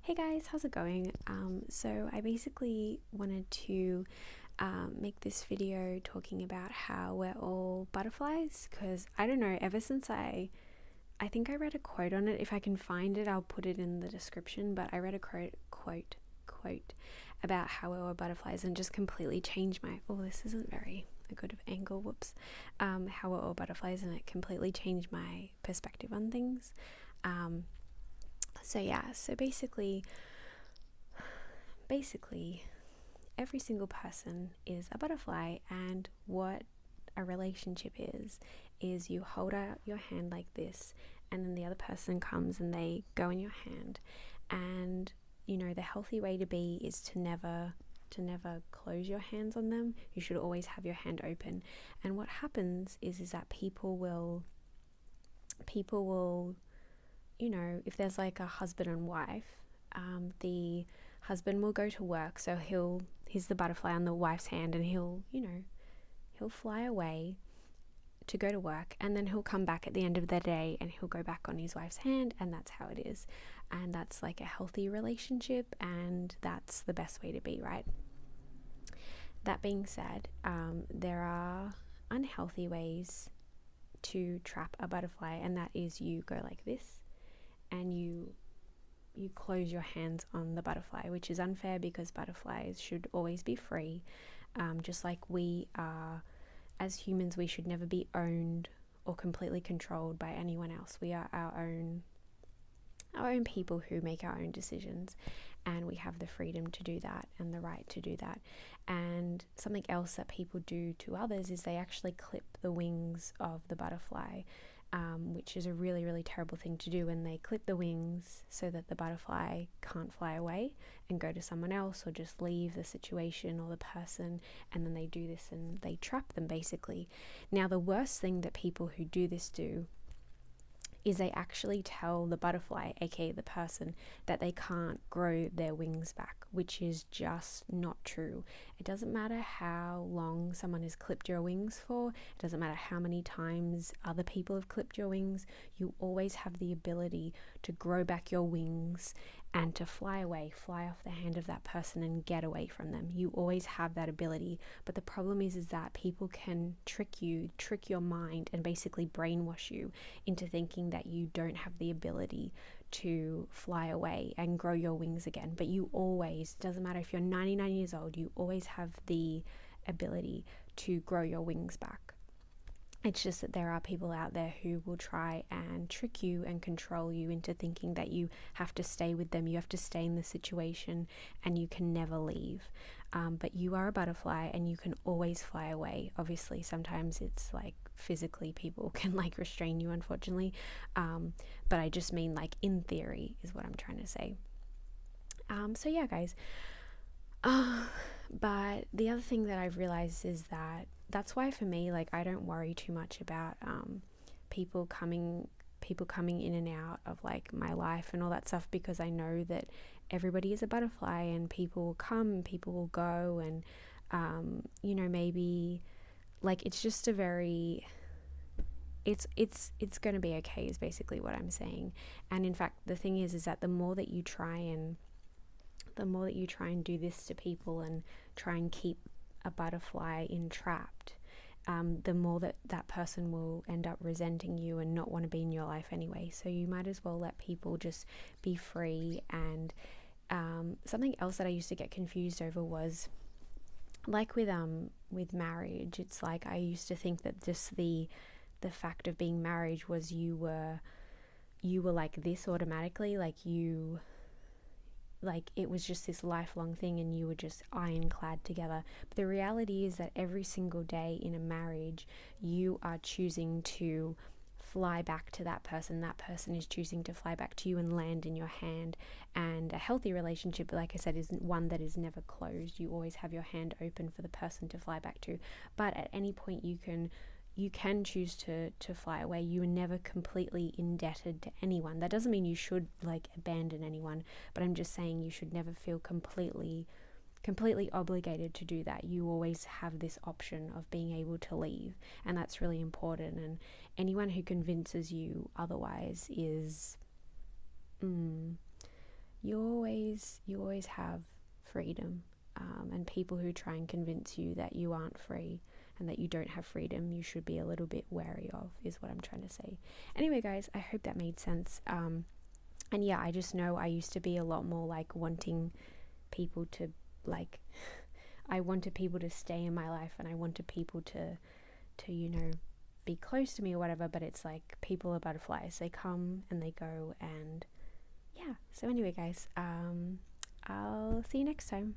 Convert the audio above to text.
Hey guys, how's it going? So I basically wanted to make this video talking about how we're all butterflies, because I don't know, ever since I think I read a quote on it. If I can find it, I'll put it in the description, but I read a quote about how we're all butterflies and just completely changed my, oh, this isn't very a good angle, whoops, how we're all butterflies, and it completely changed my perspective on things. So basically every single person is a butterfly, and what a relationship is you hold out your hand like this, and then the other person comes and they go in your hand, and the healthy way to be is to never close your hands on them. You should always have your hand open. And what happens is that people will if there's like a husband and wife, the husband will go to work, so he's the butterfly on the wife's hand, and he'll fly away to go to work, and then he'll come back at the end of the day and he'll go back on his wife's hand, and that's how it is. And that's like a healthy relationship, and that's the best way to be, right? That being said, there are unhealthy ways to trap a butterfly, and that is you go like this and you close your hands on the butterfly, which is unfair because butterflies should always be free. Just like we are, as humans, we should never be owned or completely controlled by anyone else. We are our own people who make our own decisions, and we have the freedom to do that and the right to do that. And something else that people do to others is they actually clip the wings of the butterfly, which is a really, really terrible thing to do. And they clip the wings so that the butterfly can't fly away and go to someone else or just leave the situation or the person, and then they do this and they trap them basically. Now, the worst thing that people who do this do is they actually tell the butterfly, aka the person, that they can't grow their wings back, which is just not true. It doesn't matter how long someone has clipped your wings for, it doesn't matter how many times other people have clipped your wings, you always have the ability to grow back your wings and to fly away, fly off the hand of that person and get away from them. You always have that ability. But the problem is that people can trick your mind, and basically brainwash you into thinking that you don't have the ability to fly away and grow your wings again. But you always, doesn't matter if you're 99 years old, you always have the ability to grow your wings back. It's just that there are people out there who will try and trick you and control you into thinking that you have to stay with them, you have to stay in the situation, and you can never leave. But you are a butterfly and you can always fly away. Obviously, sometimes it's like physically people can like restrain you, unfortunately. But I just mean like in theory is what I'm trying to say. So yeah, guys. But the other thing that I've realized is that that's why for me, like, I don't worry too much about people coming in and out of like my life and all that stuff, because I know that everybody is a butterfly and people will come, people will go, and maybe like it's just a very it's going to be okay is basically what I'm saying. And in fact, the thing is that the more that you try and do this to people and try and keep a butterfly entrapped, the more that person will end up resenting you and not want to be in your life anyway. So you might as well let people just be free. And something else that I used to get confused over was like with marriage. It's like I used to think that just the fact of being married was you were like this automatically, like it was just this lifelong thing and you were just ironclad together. But the reality is that every single day in a marriage, you are choosing to fly back to that person is choosing to fly back to you and land in your hand. And a healthy relationship, like I said, is one that is never closed. You always have your hand open for the person to fly back to, but at any point you can choose to fly away. You are never completely indebted to anyone. That doesn't mean you should like abandon anyone, but I'm just saying you should never feel completely obligated to do that. You always have this option of being able to leave, and that's really important. And anyone who convinces you otherwise is you always have freedom, and people who try and convince you that you aren't free and that you don't have freedom, you should be a little bit wary of, is what I'm trying to say. Anyway, guys, I hope that made sense. And yeah, I just know I used to be a lot more like wanting people to, like, I wanted people to stay in my life, and I wanted people to be close to me or whatever, but it's like people are butterflies. They come and they go, and yeah. So anyway, guys, I'll see you next time.